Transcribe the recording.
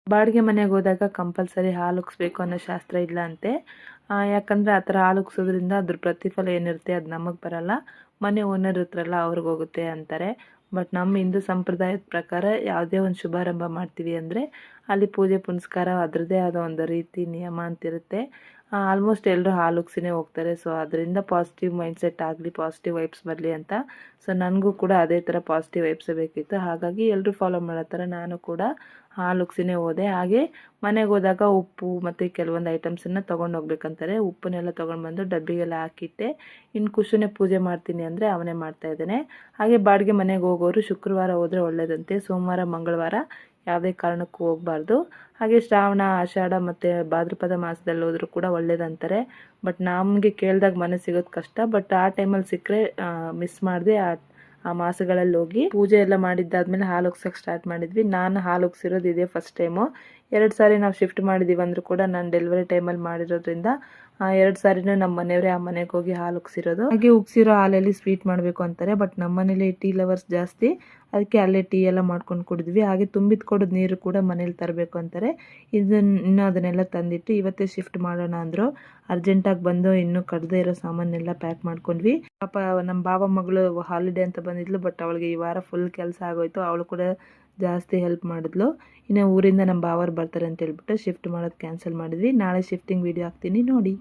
ಬಾಡಿಗೆ ಮನೆಗೆ ಹೋದಾಗ ಕಂಪಲ್ಸರಿ ಹಾಲು ಉಕ್ಸ್ಬೇಕು ಅನ್ನೋ ಶಾಸ್ತ್ರ ಇಲ್ಲ ಅಂತೆ. ಯಾಕಂದರೆ ಆ ಥರ ಹಾಲು ಉಕ್ಸೋದ್ರಿಂದ ಅದ್ರ ಪ್ರತಿಫಲ ಏನಿರುತ್ತೆ ಅದು ನಮಗೆ ಬರಲ್ಲ, ಮನೆ ಓನರ್ ಇರ್ತಾರಲ್ಲ ಅವ್ರಿಗೆ ಹೋಗುತ್ತೆ ಅಂತಾರೆ. ಬಟ್ ನಮ್ಮ ಹಿಂದೂ ಸಂಪ್ರದಾಯದ ಪ್ರಕಾರ ಯಾವುದೇ ಒಂದು ಶುಭಾರಂಭ ಮಾಡ್ತೀವಿ ಅಂದರೆ ಅಲ್ಲಿ ಪೂಜೆ ಪುನಸ್ಕಾರ ಅದರದ್ದೇ ಆದ ಒಂದು ರೀತಿ ನಿಯಮ ಅಂತಿರುತ್ತೆ. ಆಲ್ಮೋಸ್ಟ್ ಎಲ್ಲರೂ ಹಾಲು ಉಕ್ಸಿನೇ ಹೋಗ್ತಾರೆ. ಸೊ ಅದರಿಂದ ಪಾಸಿಟಿವ್ ಮೈಂಡ್ಸೆಟ್ ಆಗಲಿ, ಪಾಸಿಟಿವ್ ವೈಬ್ಸ್ ಬರಲಿ ಅಂತ. ಸೊ ನನಗೂ ಕೂಡ ಅದೇ ಥರ ಪಾಸಿಟಿವ್ ವೈಬ್ಸೇ ಬೇಕಿತ್ತು. ಹಾಗಾಗಿ ಎಲ್ಲರೂ ಫಾಲೋ ಮಾಡೋ ಥರ ನಾನು ಕೂಡ ಹಾಲು ಉಕ್ಸಿನೇ ಹೋದೆ. ಹಾಗೆ ಮನೆಗೆ ಹೋದಾಗ ಉಪ್ಪು ಮತ್ತು ಕೆಲವೊಂದು ಐಟಮ್ಸನ್ನು ತೊಗೊಂಡು ಹೋಗ್ಬೇಕಂತಾರೆ. ಉಪ್ಪನ್ನೆಲ್ಲ ತೊಗೊಂಡು ಬಂದು ಡಬ್ಬಿಗೆಲ್ಲ ಹಾಕಿಟ್ಟೆ. ಇನ್ನು ಕುಶುನೇ ಪೂಜೆ ಮಾಡ್ತೀನಿ ಅಂದರೆ ಅವನೇ ಮಾಡ್ತಾಯಿದ್ದಾನೆ. ಹಾಗೆ ಬಾಡಿಗೆ ಮನೆಗೆ ಹೋಗೋರು ಶುಕ್ರವಾರ ಹೋದರೆ ಒಳ್ಳೆಯದಂತೆ. ಸೋಮವಾರ ಮಂಗಳವಾರ ಯಾವುದೇ ಕಾರಣಕ್ಕೂ ಹೋಗಬಾರ್ದು. ಹಾಗೆ ಶ್ರಾವಣ, ಆಷಾಢ ಮತ್ತು ಭಾದ್ರಪದ ಮಾಸದಲ್ಲಿ ಹೋದರೂ ಕೂಡ ಒಳ್ಳೇದಂತಾರೆ. ಬಟ್ ನಮಗೆ ಕೇಳಿದಾಗ ಮನೆ ಸಿಗೋದು ಕಷ್ಟ. ಬಟ್ ಆ ಟೈಮಲ್ಲಿ ಸಿಕ್ಕರೆ ಮಿಸ್ ಮಾಡಿದೆ. ಆ ಮಾಸಗಳಲ್ಲಿ ಹೋಗಿ ಪೂಜೆ ಎಲ್ಲ ಮಾಡಿದ್ದಾದ್ಮೇಲೆ ಹಾಲು ಉಗ್ಸೋಕ್ಕೆ ಸ್ಟಾರ್ಟ್ ಮಾಡಿದ್ವಿ. ನಾನು ಹಾಲು ಉಗ್ಸಿರೋದು ಇದೇ ಫಸ್ಟ್ ಟೈಮು. 2 ಸಾರಿ ನಾವು ಶಿಫ್ಟ್ ಮಾಡಿದ್ದೀವಿ ಅಂದರೂ ಕೂಡ ನಾನು ಡೆಲಿವರಿ ಟೈಮಲ್ಲಿ ಮಾಡಿರೋದ್ರಿಂದ 2 ಸಾರಿನೂ ನಮ್ಮ ಮನೆಯವರೇ ಆ ಮನೆಗೆ ಹೋಗಿ ಹಾಲು ಉಗ್ಸಿರೋದು. ಹಾಗೆ ಉಗ್ಸಿರೋ ಹಾಲಲ್ಲಿ ಸ್ವೀಟ್ ಮಾಡಬೇಕು ಅಂತಾರೆ. ಬಟ್ ನಮ್ಮ ಮನೇಲಿ ಟೀ ಲವರ್ಸ್ ಜಾಸ್ತಿ, ಅದಕ್ಕೆ ಅಲ್ಲೇ ಟೀ ಎಲ್ಲ ಮಾಡ್ಕೊಂಡು ಕುಡಿದ್ವಿ. ಹಾಗೆ ತುಂಬಿದ ಕೊಡೋದು ನೀರು ಕೂಡ ಮನೇಲಿ ತರಬೇಕು ಅಂತಾರೆ. ಇನ್ನೂ ಅದನ್ನೆಲ್ಲ ತಂದಿಟ್ಟು ಇವತ್ತೇ ಶಿಫ್ಟ್ ಮಾಡೋಣ ಅಂದರು. ಅರ್ಜೆಂಟಾಗಿ ಬಂದು ಇನ್ನೂ ಕಡದೇ ಇರೋ ಸಾಮಾನೆಲ್ಲ ಪ್ಯಾಕ್ ಮಾಡ್ಕೊಂಡ್ವಿ. ಪಾಪ ನಮ್ಮ ಬಾವ ಮಗಳು ಹಾಲಿಡೇ ಅಂತ ಬಂದಿದ್ಲು. ಬಟ್ ಅವಳಿಗೆ ಈ ವಾರ ಫುಲ್ ಕೆಲಸ ಆಗೋಯ್ತು. ಅವಳು ಕೂಡ ಜಾಸ್ತಿ ಹೆಲ್ಪ್ ಮಾಡಿದ್ಲು. ಇನ್ನು ಊರಿಂದ ನಮ್ಮ ಬಾವರು ಬರ್ತಾರೆ ಅಂತ ಹೇಳ್ಬಿಟ್ಟು ಶಿಫ್ಟ್ ಮಾಡೋದು ಕ್ಯಾನ್ಸಲ್ ಮಾಡಿದ್ವಿ. ನಾಳೆ ಶಿಫ್ಟಿಂಗ್ ವಿಡಿಯೋ ಹಾಕ್ತೀನಿ ನೋಡಿ.